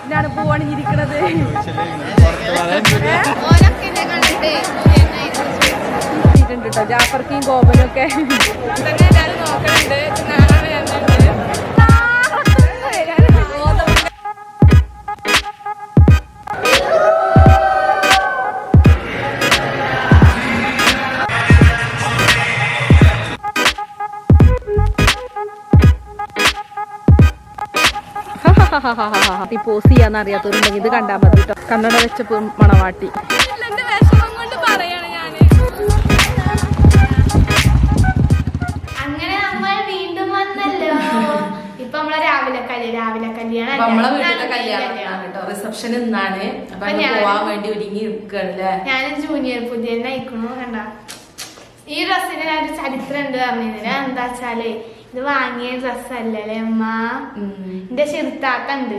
ഡ്രസ്സിനാണ് പോവാണിരിക്കണത്. കേട്ടോ ജാഫർക്കും ഗോപനും ഒക്കെ നോക്കണുണ്ട്. പോസ് ചെയ്യാന്ന് അറിയാത്തവരുണ്ടെങ്കിൽ ഇത് കണ്ടാൽ മതി കേട്ടോ. കണ്ണട വെച്ചപ്പോ മണവാട്ടി. അങ്ങനെ നമ്മൾ വീണ്ടും വന്നല്ലോ. ഇപ്പൊ നമ്മളെ രാവിലെ കല്യാണം നമ്മളെ വീട്ടിലെ കല്യാണം കേട്ടോ. റിസപ്ഷൻ ഇന്നാണ്. അപ്പൊ പോവാൻ വേണ്ടി ഒരുങ്ങി നിൽക്കണല്ലേ. ഞാനും ജൂനിയർ പുതിയ നയിക്കണു കണ്ട. ഈ ഡ്രസ്സിന് ഞാൻ ഒരു ചരിത്രം ഉണ്ട് പറഞ്ഞിരുന്നില്ല. എന്താ വെച്ചാല് ഇത് വാങ്ങിയ ഡ്രസ്സല്ലേ അമ്മ. എന്റെ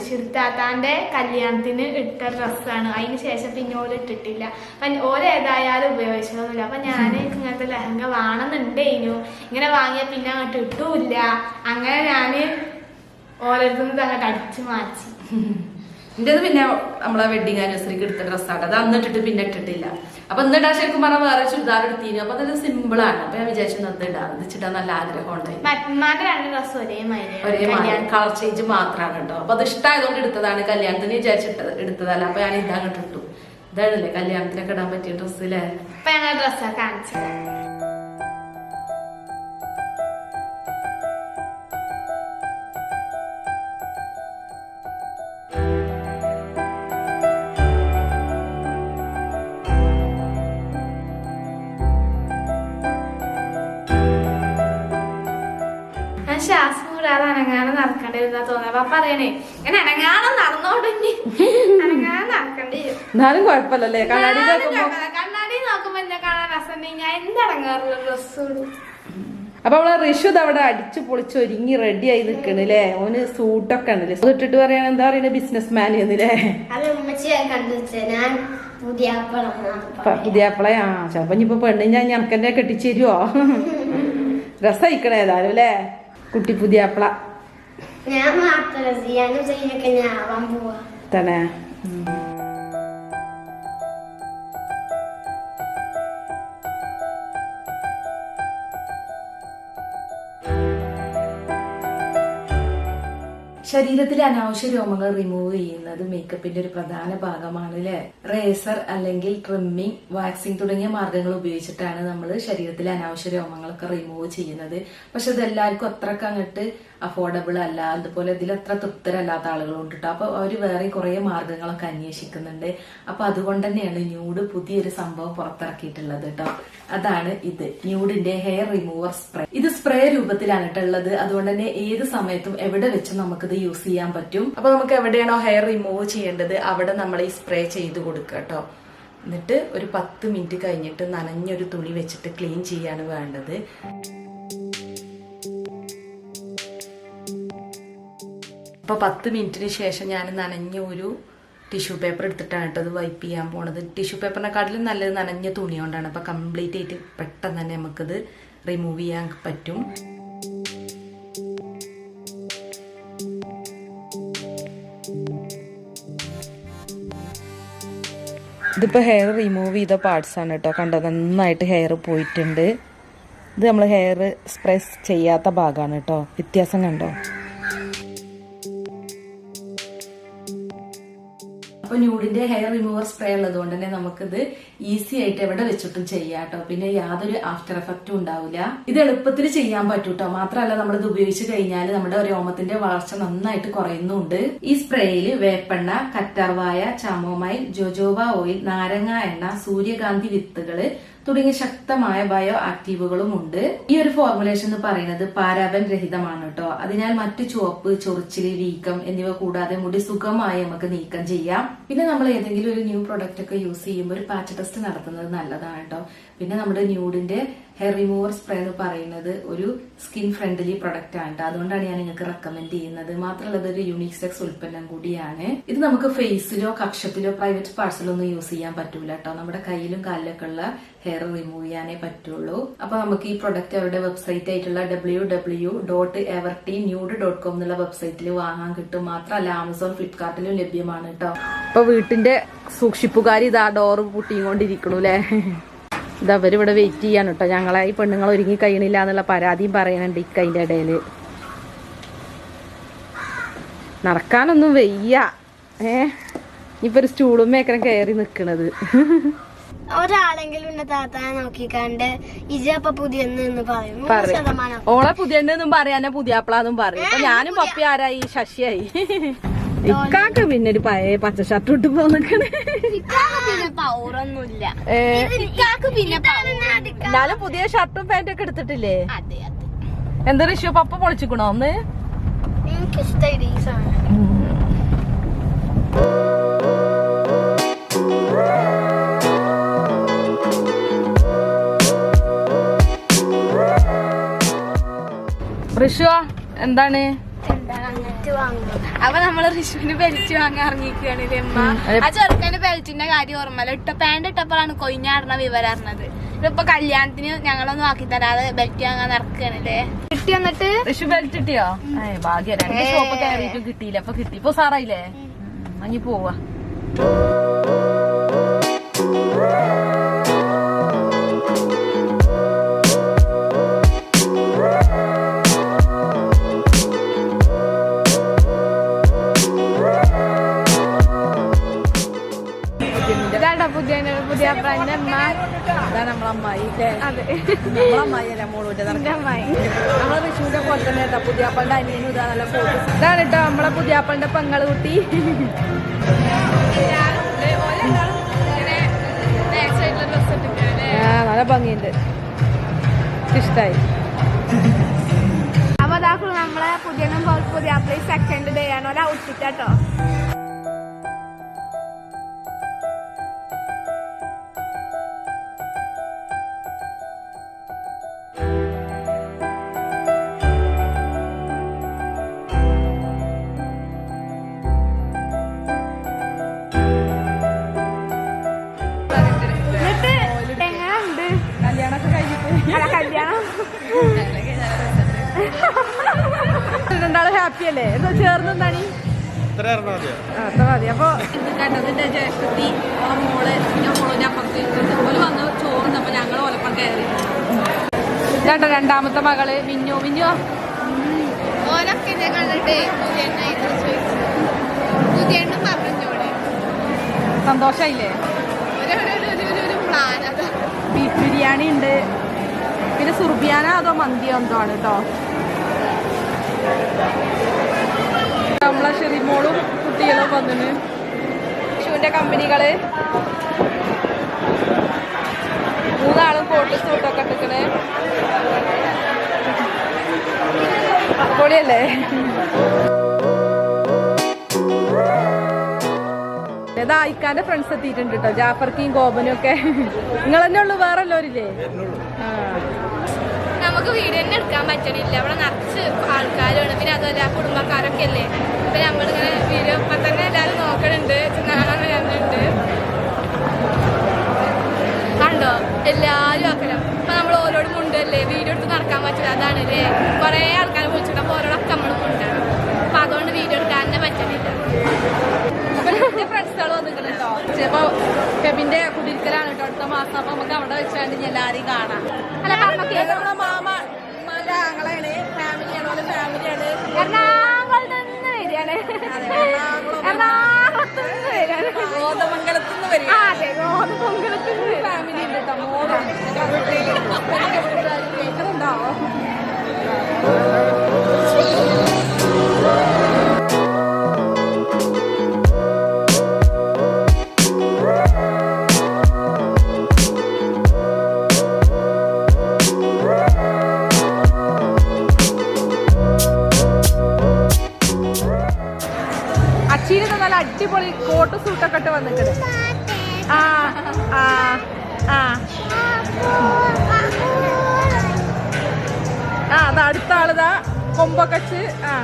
ഷിർത്താത്താന്റെ കല്യാണത്തിന് ഇട്ട ഡ്രസ്സാണ്. അതിന് ശേഷം പിന്നെ ഓരോ ഇട്ടിട്ടില്ല. അപ്പൊ ഓരേതായാലും ഉപയോഗിച്ചതൊന്നുമില്ല. അപ്പൊ ഞാൻ ഇങ്ങനത്തെ ലെഹങ്ക വേണമെന്നുണ്ടേനു. ഇങ്ങനെ വാങ്ങിയ പിന്നെ അങ്ങോട്ട് ഇട്ടൂല്ല. അങ്ങനെ ഞാന് ഓരോരുത്തരും അങ്ങോട്ട് അടിച്ചു മാറ്റി. ഇന്റേത് പിന്നെ നമ്മളെ വെഡിങ് ആനിവേഴ്സറിക്ക് എടുത്ത ഡ്രസ്സാണ്. അത് അന്നിട്ടിട്ട് പിന്നെ ഇട്ടിട്ടില്ല. അപ്പൊ ഇന്നിടാ ശരിക്കും പറഞ്ഞാൽ വേറെ ചുരിദാർ എടുത്തിനു. അപ്പൊ അത് സിമ്പിൾ ആണ്. അപ്പൊ ഞാൻ വിചാരിച്ചു ഇന്നത് ഇടാം. ഇതിച്ചിട്ടാ നല്ല ആഗ്രഹം ഉണ്ടായി. രണ്ട് ഡ്രസ്സ് ഒരേ കളർ ചേഞ്ച് മാത്രമാണ് കേട്ടോ. അപ്പൊ അത് ഇഷ്ടമായതുകൊണ്ട് എടുത്തതാണ്. കല്യാണത്തിന് വിചാരിച്ചിട്ട് എടുത്തതല്ല. അപ്പൊ ഞാൻ ഇതങ്ങോട്ട് ഇട്ടു. ഇതാണല്ലേ കല്യാണത്തിനൊക്കെ ഇടാൻ പറ്റിയ ഡ്രസ്സ് അല്ലേ. അപ്പൊ ഞങ്ങൾ ഡ്രസ്സൊക്കെ കാണിച്ചത്. ശ്വാസം കൂടാതെ അനങ്ങാനം നടക്കേണ്ടിരുന്ന തോന്നുന്നത്. അപ്പൊ പറയണേ ഇങ്ങനെ അനങ്ങാനം നടന്നോണ്ടെങ്കിൽ അനങ്ങാനം നടക്കേണ്ടി വരും. എന്നാലും കുഴപ്പമില്ലല്ലേ. കണ്ണാടി നോക്കുമ്പോ എന്നെ കാണാൻ രസം. ഞാൻ എന്തടങ്ങാറുള്ള ഡ്രസ്സോടും. അപ്പൊ അവളെ ഋഷു അവിടെ അടിച്ചു പൊളിച്ച് ഒരുങ്ങി റെഡി ആയി നിക്കണില്ലേ. ഓന് സൂട്ടൊക്കെ ഉണ്ടല്ലേ. അത് ഇട്ടിട്ട് പറയാൻ എന്താ പറയുന്നത് ബിസിനസ് മാൻ എന്നില്ലേ. പുതിയാപ്പളയാ. ചിലപ്പോ ഇനിയിപ്പൊ പെണ്ണിഞ്ഞാ ഞനക്കെന്നെ കെട്ടിച്ചു തരുവോ. രസയിക്കണേ ഏതായാലും അല്ലേ കുട്ടി പുതിയാപ്പള. തന്നെ ശരീരത്തിലെ അനാവശ്യ രോമങ്ങൾ റിമൂവ് ചെയ്യുന്നത് മേക്കപ്പിന്റെ ഒരു പ്രധാന ഭാഗമാണ് അല്ലെ. റേസർ അല്ലെങ്കിൽ ട്രിമ്മിങ്, വാക്സിംഗ് തുടങ്ങിയ മാർഗങ്ങൾ ഉപയോഗിച്ചിട്ടാണ് നമ്മൾ ശരീരത്തിലെ അനാവശ്യ രോമങ്ങളൊക്കെ റിമൂവ് ചെയ്യുന്നത്. പക്ഷെ ഇതെല്ലാവർക്കും അത്രക്ക് അങ്ങോട്ട് അഫോർഡബിൾ അല്ല. അതുപോലെ ഇതിൽ അത്ര തൃപ്തരല്ലാത്ത ആളുകളുണ്ട് കേട്ടോ. അപ്പൊ അവര് വേറെ കുറെ മാർഗങ്ങളൊക്കെ അന്വേഷിക്കുന്നുണ്ട്. അപ്പൊ അതുകൊണ്ട് തന്നെയാണ് ന്യൂഡ് പുതിയൊരു സംഭവം പുറത്തിറക്കിയിട്ടുള്ളത് കേട്ടോ. അതാണ് ഇത് ന്യൂഡിന്റെ ഹെയർ റിമൂവർ സ്പ്രേ. ഇത് സ്പ്രേ രൂപത്തിലാണ് ഉള്ളത്. അതുകൊണ്ട് തന്നെ ഏത് സമയത്തും എവിടെ വെച്ചും നമുക്കിത് യൂസ് ചെയ്യാൻ പറ്റും. അപ്പൊ നമുക്ക് എവിടെയാണോ ഹെയർ റിമൂവ് ചെയ്യേണ്ടത് അവിടെ നമ്മൾ ഈ സ്പ്രേ ചെയ്ത് കൊടുക്കുക കേട്ടോ. എന്നിട്ട് ഒരു 10 മിനിറ്റ് കഴിഞ്ഞിട്ട് നനഞ്ഞൊരു തുണി വെച്ചിട്ട് ക്ലീൻ ചെയ്യാണ് വേണ്ടത്. അപ്പൊ 10 മിനിറ്റിന് ശേഷം ഞാൻ നനഞ്ഞ ഒരു ടിഷ്യൂ പേപ്പർ എടുത്തിട്ടാണ് കേട്ടോ അത് വൈപ്പ് ചെയ്യാൻ പോണത്. ടിഷ്യൂ പേപ്പറിനെക്കാട്ടിലും നല്ലത് നനഞ്ഞ തുണി കൊണ്ടാണ്. അപ്പൊ കംപ്ലീറ്റ് ആയിട്ട് പെട്ടെന്ന് തന്നെ നമുക്കിത് റിമൂവ് ചെയ്യാൻ പറ്റും. ഇതിപ്പോ ഹെയർ റിമൂവ് ചെയ്ത പാർട്സ് ആണ് കേട്ടോ. കണ്ടോ നന്നായിട്ട് ഹെയർ പോയിട്ടുണ്ട്. ഇത് നമ്മൾ ഹെയർ സ്പ്രേ ചെയ്യാത്ത ഭാഗമാണ് കേട്ടോ. വ്യത്യാസം കണ്ടോ. അപ്പൊ ന്യൂഡിന്റെ ഹെയർ റിമൂവർ സ്പ്രേ ഉള്ളത് കൊണ്ട് തന്നെ നമുക്കിത് ഈസി ആയിട്ട് എവിടെ വെച്ചിട്ടും ചെയ്യാം കേട്ടോ. പിന്നെ യാതൊരു ആഫ്റ്റർ എഫക്റ്റും ഉണ്ടാവില്ല. ഇത് എളുപ്പത്തിൽ ചെയ്യാൻ പറ്റും കേട്ടോ. മാത്രമല്ല നമ്മളിത് ഉപയോഗിച്ച് കഴിഞ്ഞാൽ നമ്മുടെ രോമത്തിന്റെ വളർച്ച നന്നായിട്ട് കുറയുന്നുണ്ട്. ഈ സ്പ്രേയിൽ വേപ്പെണ്ണ, കറ്റാർവായ, ചാമോമൈൽ, ജോജോബ ഓയിൽ, നാരങ്ങ എണ്ണ, സൂര്യകാന്തി വിത്തുകള് തുടങ്ങിയ ശക്തമായ ബയോ ആക്റ്റീവുകളും ഉണ്ട്. ഈ ഒരു ഫോർമുലേഷൻ എന്ന് പറയുന്നത് പാരാബൻ രഹിതമാണ് കേട്ടോ. അതിനാൽ മറ്റു ചുവപ്പ്, ചൊറിച്ചില്, വീക്കം എന്നിവ കൂടാതെ മുടി സുഖമായി നമുക്ക് നീക്കം ചെയ്യാം. പിന്നെ നമ്മൾ ഏതെങ്കിലും ഒരു ന്യൂ പ്രൊഡക്റ്റ് ഒക്കെ യൂസ് ചെയ്യുമ്പോൾ ഒരു പാച്ച് ടെസ്റ്റ് നടത്തുന്നത് നല്ലതാണ് കേട്ടോ. പിന്നെ നമ്മുടെ ന്യൂഡിന്റെ ഹെയർ റിമൂവർ സ്പ്രേ എന്ന് പറയുന്നത് ഒരു സ്കിൻ ഫ്രണ്ട്ലി പ്രൊഡക്റ്റ് ആണ്. അതുകൊണ്ടാണ് ഞാൻ നിങ്ങൾക്ക് റെക്കമെൻഡ് ചെയ്യുന്നത്. മാത്രമല്ല ഇതൊരു യൂണിസെക്സ് ഉൽപ്പന്നം കൂടിയാണ്. ഇത് നമുക്ക് ഫേസിലോ കക്ഷത്തിലോ പ്രൈവറ്റ് പാർട്സിലോ ഒന്നും യൂസ് ചെയ്യാൻ പറ്റൂല കേട്ടോ. നമ്മുടെ കയ്യിലും കാലിലൊക്കെ ഉള്ള ഹെയർ റിമൂവ് ചെയ്യാനേ പറ്റുള്ളൂ. അപ്പൊ നമുക്ക് ഈ പ്രൊഡക്റ്റ് അവരുടെ വെബ്സൈറ്റ് ആയിട്ടുള്ള www.evertnude.com എന്നുള്ള വെബ്സൈറ്റിൽ വാങ്ങാൻ കിട്ടും. മാത്രമല്ല ആമസോൺ, ഫ്ലിപ്കാർട്ടിലും ലഭ്യമാണ് കേട്ടോ. ഇപ്പൊ വീട്ടിന്റെ സൂക്ഷിപ്പുകാരി ഇതാ ഡോറ് പൂട്ടിക്കൊണ്ടിരിക്കണു അല്ലേ. ഇത് അവരിവിടെ വെയിറ്റ് ചെയ്യാണ് കേട്ടോ. ഞങ്ങളെ ഈ പെണ്ണുങ്ങൾ ഒരുങ്ങി കഴിയണില്ല എന്നുള്ള പരാതിയും പറയുന്നുണ്ട് ഇക്കതിന്റെ ഇടയില്. നടക്കാനൊന്നും വയ്യ. ഇപ്പൊ ഒരു സ്റ്റൂളുമേക്കരം കയറി നിക്കണത്. ഒരാളെങ്കിലും എന്നെ താത്താനെ നോക്കിക്കാണ്ട് ഇജപ്പ പുതിയെന്ന് പറയും. ഓളെ പുതിയെന്നും പറയാനെ പുതിയാപ്പിളാന്നും പറയും. ഇപ്പൊ ഞാനും പപ്പി ആരായി ശശിയായി. ഇക്കാക്ക് പിന്നെ ഒരു പഴയ പച്ച ഷർട്ട് ഇട്ട് പോന്നിക്കണേ. പിന്നെ പൗറൊന്നുമില്ല. എന്നാലും പുതിയ ഷർട്ടും പാന്റും ഒക്കെ എടുത്തിട്ടില്ലേ? എന്താ ഇഷ്യൂ? പപ്പ പൊളിച്ചിക്കണോ ഒന്ന്? എനിക്കിഷ്ടായി ഈ സാധനം. ഋഷു എന്താണ്? അപ്പൊ നമ്മള് ഋഷുവിന് ബെൽറ്റ് വാങ്ങാൻ ഇറങ്ങിക്കുകയാണില്ലേ അമ്മ. ആ ചെറുക്കന്റെ ബെൽറ്റിന്റെ കാര്യം ഓർമ്മല്ല. പാന്റ് ഇട്ടപ്പോഴാണ് കൊയിഞ്ഞാടുന്ന വിവരം അറിഞ്ഞത്. ഇതിപ്പോ കല്യാണത്തിന് ഞങ്ങളൊന്നും ആക്കി തരാതെ ബെൽറ്റ് വാങ്ങാൻ ഇറക്കുകയാണല്ലേ. കിട്ടി വന്നിട്ട് ഋഷു ബെൽറ്റ് കിട്ടിയോ? ഭാഗ്യം. 2 ഷോപ്പ് കയറിയിട്ടും കിട്ടിയില്ല. അപ്പൊ കിട്ടി. ഇപ്പൊ സാറായില്ലേ? അഞ്ഞി പോവാ. പുതിയ ബ്രാൻഡ് അമ്മ. ഇതാണ് നമ്മളമ്മായി. അതെ, നമ്മളമ്മായിയല്ലേ മോളൂന്റെ അമ്മായി. നമ്മളെ ഋഷുവിന്റെ പോലെ തന്നെ കേട്ടോ. പുതിയാപ്പളുടെ അനിയനും ഇതാ നല്ല ഫോട്ടോ. ഇതാണ് കേട്ടോ നമ്മളെ പുതിയാപ്പളുടെ പെങ്ങള് കുട്ടി. നല്ല ഭംഗിയുണ്ട്. ഇഷ്ടായി. അപ്പൊ അതാക്കുള്ളൂ നമ്മളെ പുതിയ സെക്കൻഡ് ഡേ ആണ്. ഒരു ഔട്ട്ഫിറ്റ് കേട്ടോ. രണ്ടാളും ഹാപ്പി അല്ലേ? എന്താ ചേർന്നാണ് മതി. അപ്പൊ കണ്ടതിന്റെ ചേട്ടത്തി മോള് മോളിന്റെ അപ്പുറത്ത് ഓല് വന്ന് ചോറുന്നപ്പോ ഞങ്ങൾ ഓലപ്പം കയറി. കേട്ടോ രണ്ടാമത്തെ മകള് മിന്നു. ഓരൊക്കെ കണ്ടിട്ടേ സന്തോഷായില്ലേ? പ്ലാൻ അത് ബീഫ് ബിരിയാണി ഉണ്ട്. പിന്നെ സുർബിയാന അതോ മന്തിയോ എന്തോ ആണ് കേട്ടോ. നമ്മളെ ഷെറിമോളും കുട്ടികളും വന്നിന്. ഷൂന്റെ കമ്പനികള് 3 കോട്ട് സൂട്ടൊക്കെ ഇട്ടിക്കണേ. പൊളിയല്ലേ? ഏതാ ഇക്കാന്റെ ഫ്രണ്ട്സ് എത്തിയിട്ടുണ്ട് കേട്ടോ. ജാഫർക്കും ഗോപനും ഒക്കെ. നിങ്ങൾ തന്നെ ഉള്ളു? വേറെ എല്ലാവരില്ലേ? നമുക്ക് വീഡിയോ തന്നെ എടുക്കാൻ പറ്റണില്ല. അവിടെ നിറച്ച് ആൾക്കാരാണ്. പിന്നെ അതുപോലെ കുടുംബക്കാരൊക്കെ അല്ലേ. അപ്പൊ നമ്മളിങ്ങനെ വീഡിയോ ഇപ്പൊ തന്നെ എല്ലാവരും നോക്കണുണ്ട്. കാണുന്നുണ്ട്. കണ്ടോ എല്ലാരും ആക്കണം. ഇപ്പൊ നമ്മൾ ഓരോട് മുണ്ടല്ലേ വീഡിയോ എടുത്ത് നടക്കാൻ പറ്റില്ല. അതാണ് അല്ലേ കുറെ ആൾക്കാരെ വിളിച്ചിട്ട് അപ്പൊ ഓരോടൊക്കെ നമ്മൾ മുണ്ടാണ്. അപ്പൊ അതുകൊണ്ട് വീഡിയോ എടുക്കാൻ തന്നെ പറ്റണില്ല. ഫ്രണ്ട്സുകൾ വന്നിട്ടുണ്ട് കേട്ടോ. ചിലപ്പോ കെബിന്റെ കുടിരിക്കലാണ് കേട്ടോ അടുത്ത മാസം. അപ്പൊ നമുക്ക് അവിടെ വെച്ചാണ്ട് എല്ലാരെയും കാണാം. നമ്മളെ മാമാന്റെ ആങ്ങളാണ്. ഫാമിലിയാണ്. ഓരോ ഫാമിലിയാണ്. എറണാകുളത്ത് നിന്ന് വരികയാണ്. ഗോതമംഗലത്ത് നിന്ന് വരിക. അതെ, ഗോതമംഗലത്ത് നിന്ന് ഫാമിലി ഉണ്ട് കേട്ടോ. മോളും കേൾക്കുന്നുണ്ടോ? അച്ചീന് നല്ല അടിപൊളി കോട്ട് സൂട്ടൊക്കെ ഇട്ട് വന്നിട്ടുണ്ട്. ആ ആ ആ അതാ അടുത്ത ആളിതാ കൊമ്പൊക്കെ വെച്ച്. ആ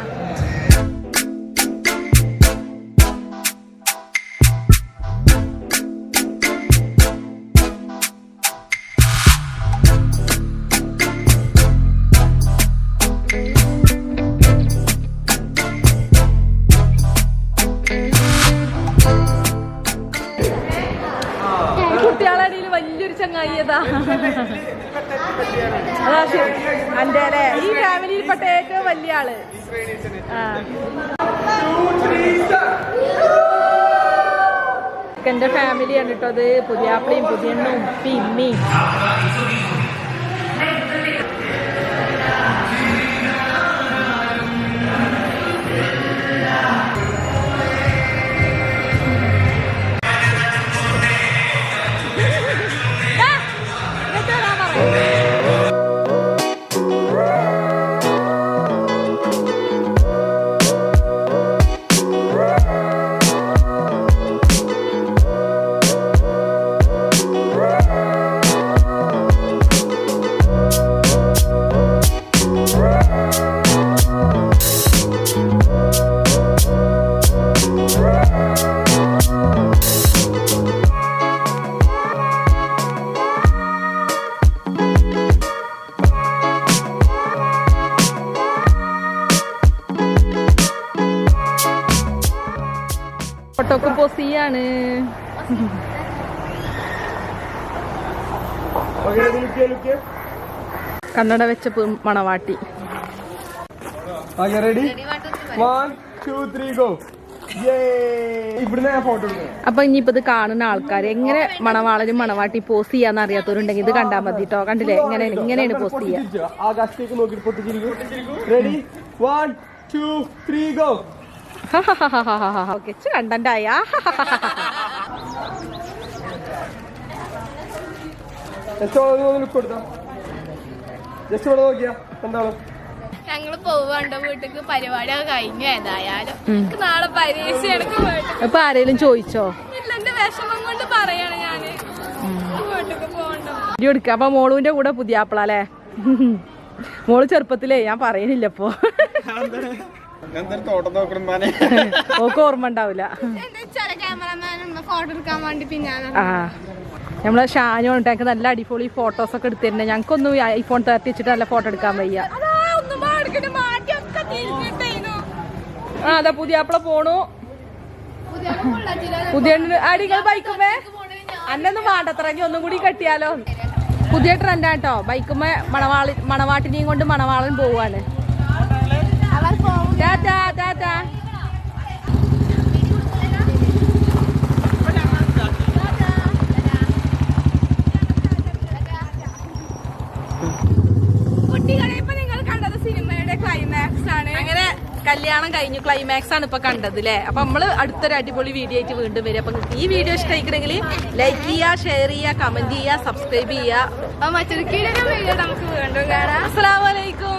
കുട്ടികളടിയിൽ വലിയൊരു ചങ്ങായിയതാ. അതാ അന്റെ അല്ലേ ഈ ഫാമിലിയിൽപ്പെട്ട ഏറ്റവും വലിയ ആള്. എന്റെ ഫാമിലിയാണ് കേട്ടോ അത്. പുതിയാപ്പിളിയും പുതിയണ്ണും ഉപ്പിയും ഇമ്മയും. ഫോട്ടോക്ക് പോസ്റ്റ് ചെയ്യാണ്. കണ്ണട വെച്ച മണവാട്ടി. അപ്പൊ ഇനിയിപ്പോ ഇത് കാണുന്ന ആൾക്കാർ എങ്ങനെ മണവാളനും മണവാട്ടി പോസ്റ്റ് ചെയ്യാന്ന് അറിയാത്തവരുണ്ടെങ്കിൽ ഇത് കണ്ടാൽ മതി കേട്ടോ. കണ്ടില്ലേ ഇങ്ങനെയാണ് പോസ്റ്റ് ചെയ്യുക. ആകാശത്തേക്ക് നോക്കി റെഡി 1 2 3 ഗോ. ഓക്കെ കണ്ടന്റായ. ഞങ്ങള് പോവാണ്ടോ വീട്ടിക്ക് പരിപാടിയൊക്കെ കഴിഞ്ഞു. ഏതായാലും നാളെ പരീക്ഷയാണ്. ഇപ്പൊ ആരേലും ചോദിച്ചോ? ഇല്ല, എന്റെ വിഷമം കൊണ്ട് പറയാണ് ഞാന് വീട്ടിക്ക് പോകണ്ടോ. എടുക്ക. അപ്പൊ മോളുവിന്റെ കൂടെ പുതിയാപ്പിള അല്ലേ? മോള് ചെറുപ്പത്തിലേ ഞാൻ പറയുന്നില്ലപ്പോ. ഓക്ക് ഓർമ്മ ഉണ്ടാവില്ല. ഫോട്ടോ എടുക്കാൻ വേണ്ടി പിന്നെ ആ നമ്മളെ ഷാനു ഉണ്ടാക്കി നല്ല അടിപൊളി ഫോട്ടോസ് ഒക്കെ എടുത്തിരുന്നേ. ഞങ്ങൾക്കൊന്നും ഐഫോൺ 30 വെച്ചിട്ട് നല്ല ഫോട്ടോ എടുക്കാൻ വയ്യ. ആ അതാ പുതിയാപ്പിള പോണു. പുതിയ അടികൾ ബൈക്കുമ്പേ അന്നൊന്നും വേണ്ടത്ര. ഇനി ഒന്നും കൂടി കെട്ടിയാലോ. പുതിയ ട്രെൻഡാട്ടോ. ബൈക്കുമ്പേ മണവാട്ടിനെയും കൊണ്ട് മണവാളൻ പോവാണ്. കുട്ടികളെ ഇപ്പൊ നിങ്ങൾ കണ്ടത് സിനിമയുടെ ക്ലൈമാക്സ് ആണ്. അങ്ങനെ കല്യാണം കഴിഞ്ഞു ക്ലൈമാക്സ് ആണ് ഇപ്പൊ കണ്ടത് അല്ലേ? അപ്പൊ നമ്മള് അടുത്തൊരു അടിപൊളി വീഡിയോ ആയിട്ട് വീണ്ടും വരും. അപ്പൊ ഈ വീഡിയോ ഇഷ്ടമായിക്കണമെങ്കിൽ ലൈക്ക് ചെയ്യുക, ഷെയർ ചെയ്യുക, കമന്റ് ചെയ്യുക, സബ്സ്ക്രൈബ് ചെയ്യുക. മറ്റൊരു വീഡിയോ നമുക്ക് വീണ്ടും കാണാം. അസ്സലാമു അലൈക്കും.